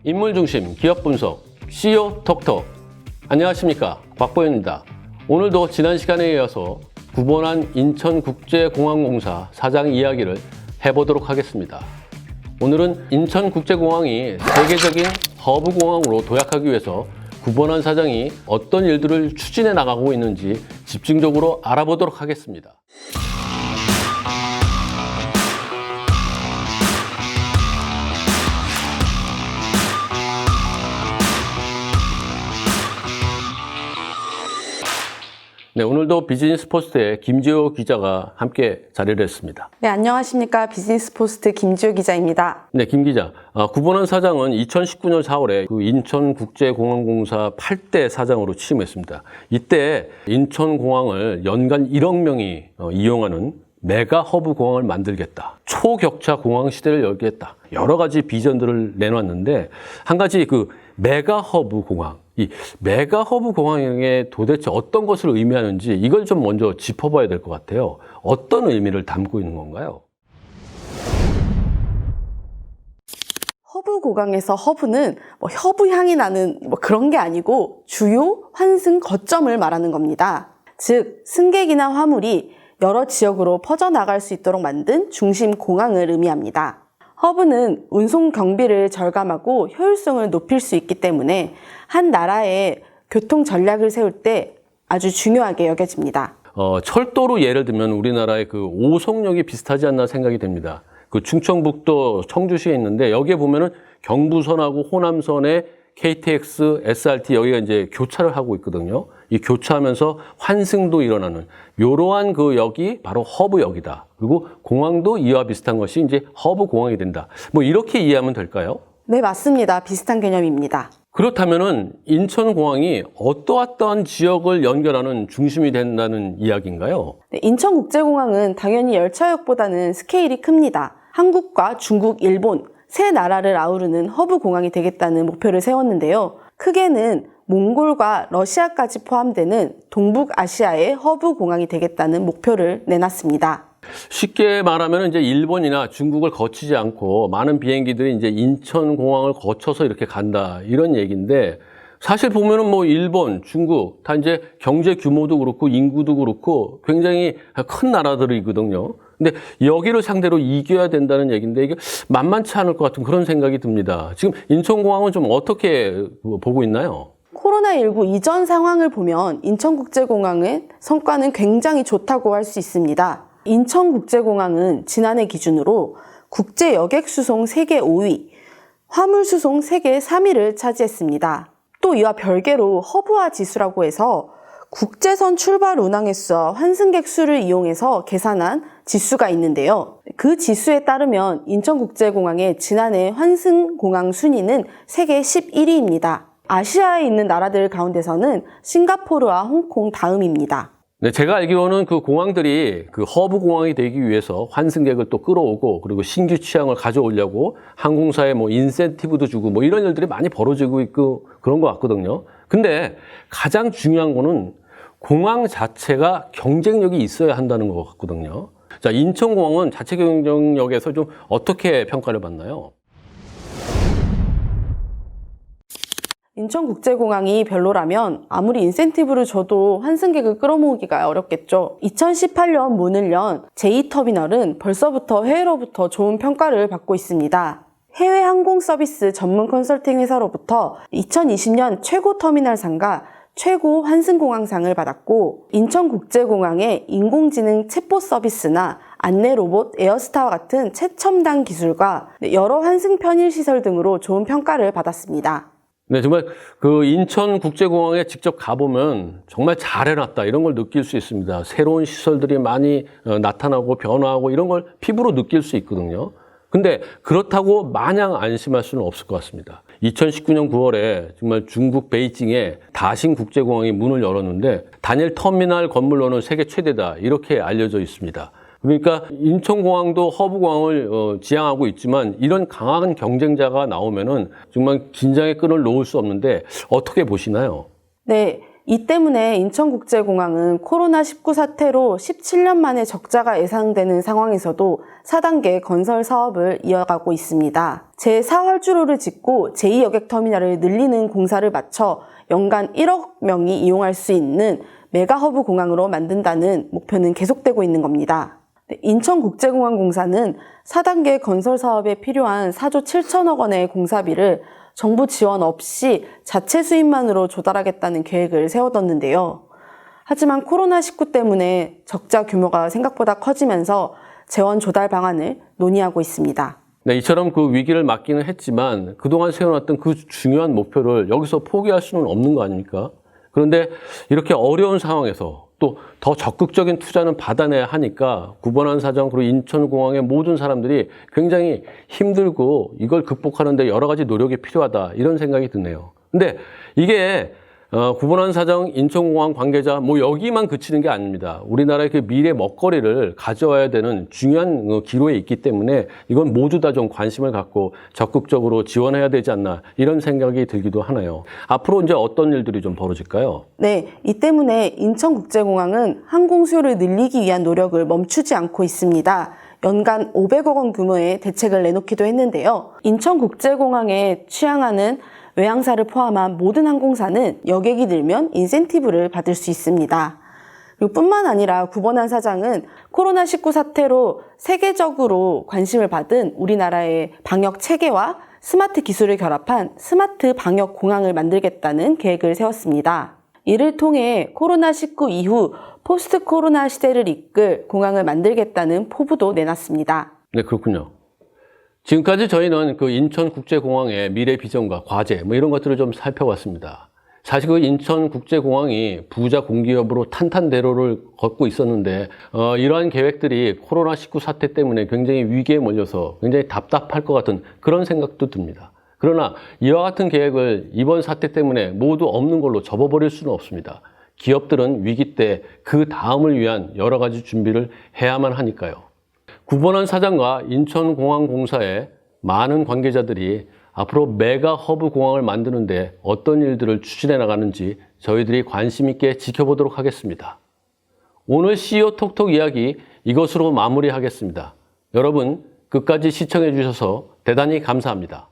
인물중심 기업분석 CEO 톡톡. 안녕하십니까, 곽보현입니다. 오늘도 지난 시간에 이어서 구본한 인천국제공항공사 사장 이야기를 해보도록 하겠습니다. 오늘은 인천국제공항이 세계적인 허브공항으로 도약하기 위해서 구본한 사장이 어떤 일들을 추진해 나가고 있는지 집중적으로 알아보도록 하겠습니다. 네, 오늘도 비즈니스 포스트의 김지호 기자가 함께 자리를 했습니다. 네, 안녕하십니까. 비즈니스 포스트 김지호 기자입니다. 네, 김 기자. 구본한 사장은 2019년 4월에 그 인천국제공항공사 8대 사장으로 취임했습니다. 이때 인천공항을 연간 1억 명이 이용하는 메가 허브 공항을 만들겠다. 초격차 공항 시대를 열겠다. 여러 가지 비전들을 내놨는데 한 가지 그 메가 허브 공항. 이 메가 허브 공항에 도대체 어떤 것을 의미하는지 이걸 좀 먼저 짚어봐야 될 것 같아요. 어떤 의미를 담고 있는 건가요? 허브 공항에서 허브는 허브 향이 나는 그런 게 아니고 주요 환승 거점을 말하는 겁니다. 즉, 승객이나 화물이 여러 지역으로 퍼져나갈 수 있도록 만든 중심 공항을 의미합니다. 허브는 운송 경비를 절감하고 효율성을 높일 수 있기 때문에 한 나라의 교통 전략을 세울 때 아주 중요하게 여겨집니다. 철도로 예를 들면 우리나라의 그 오송역이 비슷하지 않나 생각이 됩니다. 그 충청북도 청주시에 있는데 여기에 보면은 경부선하고 호남선에 KTX, SRT 여기가 이제 교차를 하고 있거든요. 이 교차하면서 환승도 일어나는 이러한 그 역이 바로 허브역이다. 그리고 공항도 이와 비슷한 것이 이제 허브 공항이 된다. 뭐 이렇게 이해하면 될까요? 네, 맞습니다. 비슷한 개념입니다. 그렇다면은 인천공항이 어떠한 지역을 연결하는 중심이 된다는 이야기인가요? 네, 인천국제공항은 당연히 열차역보다는 스케일이 큽니다. 한국과 중국, 일본 세 나라를 아우르는 허브 공항이 되겠다는 목표를 세웠는데요. 크게는 몽골과 러시아까지 포함되는 동북아시아의 허브 공항이 되겠다는 목표를 내놨습니다. 쉽게 말하면 이제 일본이나 중국을 거치지 않고 많은 비행기들이 이제 인천공항을 거쳐서 이렇게 간다 이런 얘기인데 사실 보면은 뭐 일본, 중국 다 이제 경제 규모도 그렇고 인구도 그렇고 굉장히 큰 나라들이거든요. 근데 여기를 상대로 이겨야 된다는 얘기인데 이게 만만치 않을 것 같은 그런 생각이 듭니다. 지금 인천공항은 좀 어떻게 보고 있나요? 코로나19 이전 상황을 보면 인천국제공항의 성과는 굉장히 좋다고 할 수 있습니다. 인천국제공항은 지난해 기준으로 국제 여객 수송 세계 5위, 화물 수송 세계 3위를 차지했습니다. 또 이와 별개로 허브화 지수라고 해서 국제선 출발 운항 횟수와 환승객 수를 이용해서 계산한 지수가 있는데요. 그 지수에 따르면 인천국제공항의 지난해 환승공항 순위는 세계 11위입니다. 아시아에 있는 나라들 가운데서는 싱가포르와 홍콩 다음입니다. 네, 제가 알기로는 그 공항들이 그 허브 공항이 되기 위해서 환승객을 또 끌어오고 그리고 신규 취향을 가져오려고 항공사에 뭐 인센티브도 주고 뭐 이런 일들이 많이 벌어지고 있고 그런 것 같거든요. 근데 가장 중요한 거는 공항 자체가 경쟁력이 있어야 한다는 것 같거든요. 자, 인천공항은 자체 경쟁력에서 좀 어떻게 평가를 받나요? 인천국제공항이 별로라면 아무리 인센티브를 줘도 환승객을 끌어모으기가 어렵겠죠. 2018년 문을 연 제2터미널은 벌써부터 해외로부터 좋은 평가를 받고 있습니다. 해외 항공 서비스 전문 컨설팅 회사로부터 2020년 최고 터미널상과 최고 환승공항상을 받았고 인천국제공항의 인공지능 챗봇 서비스나 안내 로봇 에어스타와 같은 최첨단 기술과 여러 환승 편의 시설 등으로 좋은 평가를 받았습니다. 네, 정말 그 인천국제공항에 직접 가보면 정말 잘 해놨다 이런 걸 느낄 수 있습니다. 새로운 시설들이 많이 나타나고 변화하고 이런 걸 피부로 느낄 수 있거든요. 근데 그렇다고 마냥 안심할 수는 없을 것 같습니다. 2019년 9월에 정말 중국 베이징에 다싱국제공항이 문을 열었는데 단일 터미널 건물로는 세계 최대다 이렇게 알려져 있습니다. 그러니까 인천공항도 허브공항을 지향하고 있지만 이런 강한 경쟁자가 나오면은 정말 긴장의 끈을 놓을 수 없는데 어떻게 보시나요? 네, 이 때문에 인천국제공항은 코로나19 사태로 17년 만에 적자가 예상되는 상황에서도 4단계 건설 사업을 이어가고 있습니다. 제4활주로를 짓고 제2여객터미널을 늘리는 공사를 마쳐 연간 1억 명이 이용할 수 있는 메가허브 공항으로 만든다는 목표는 계속되고 있는 겁니다. 인천국제공항공사는 4단계 건설 사업에 필요한 4조 7천억 원의 공사비를 정부 지원 없이 자체 수입만으로 조달하겠다는 계획을 세워뒀는데요. 하지만 코로나19 때문에 적자 규모가 생각보다 커지면서 재원 조달 방안을 논의하고 있습니다. 네, 이처럼 그 위기를 맞기는 했지만 그동안 세워놨던 그 중요한 목표를 여기서 포기할 수는 없는 거 아닙니까? 그런데 이렇게 어려운 상황에서 또 더 적극적인 투자는 받아내야 하니까 구본안 사장 그리고 인천공항의 모든 사람들이 굉장히 힘들고 이걸 극복하는 데 여러 가지 노력이 필요하다 이런 생각이 드네요. 근데 이게 구본안 사장, 인천공항 관계자 뭐 여기만 그치는 게 아닙니다. 우리나라의 그 미래 먹거리를 가져와야 되는 중요한 기로에 있기 때문에 이건 모두 다 좀 관심을 갖고 적극적으로 지원해야 되지 않나 이런 생각이 들기도 하네요. 앞으로 이제 어떤 일들이 좀 벌어질까요? 네, 이 때문에 인천국제공항은 항공 수요를 늘리기 위한 노력을 멈추지 않고 있습니다. 연간 500억 원 규모의 대책을 내놓기도 했는데요. 인천국제공항에 취항하는 외항사를 포함한 모든 항공사는 여객이 늘면 인센티브를 받을 수 있습니다. 그리고 뿐만 아니라 구본안 사장은 코로나19 사태로 세계적으로 관심을 받은 우리나라의 방역 체계와 스마트 기술을 결합한 스마트 방역 공항을 만들겠다는 계획을 세웠습니다. 이를 통해 코로나19 이후 포스트 코로나 시대를 이끌 공항을 만들겠다는 포부도 내놨습니다. 네, 그렇군요. 지금까지 저희는 그 인천국제공항의 미래 비전과 과제 뭐 이런 것들을 좀 살펴봤습니다. 사실 그 인천국제공항이 부자 공기업으로 탄탄대로를 걷고 있었는데 이러한 계획들이 코로나19 사태 때문에 굉장히 위기에 몰려서 굉장히 답답할 것 같은 그런 생각도 듭니다. 그러나 이와 같은 계획을 이번 사태 때문에 모두 없는 걸로 접어버릴 수는 없습니다. 기업들은 위기 때 그 다음을 위한 여러 가지 준비를 해야만 하니까요. 구본안 사장과 인천공항공사의 많은 관계자들이 앞으로 메가 허브 공항을 만드는데 어떤 일들을 추진해 나가는지 저희들이 관심 있게 지켜보도록 하겠습니다. 오늘 CEO 톡톡 이야기 이것으로 마무리하겠습니다. 여러분 끝까지 시청해 주셔서 대단히 감사합니다.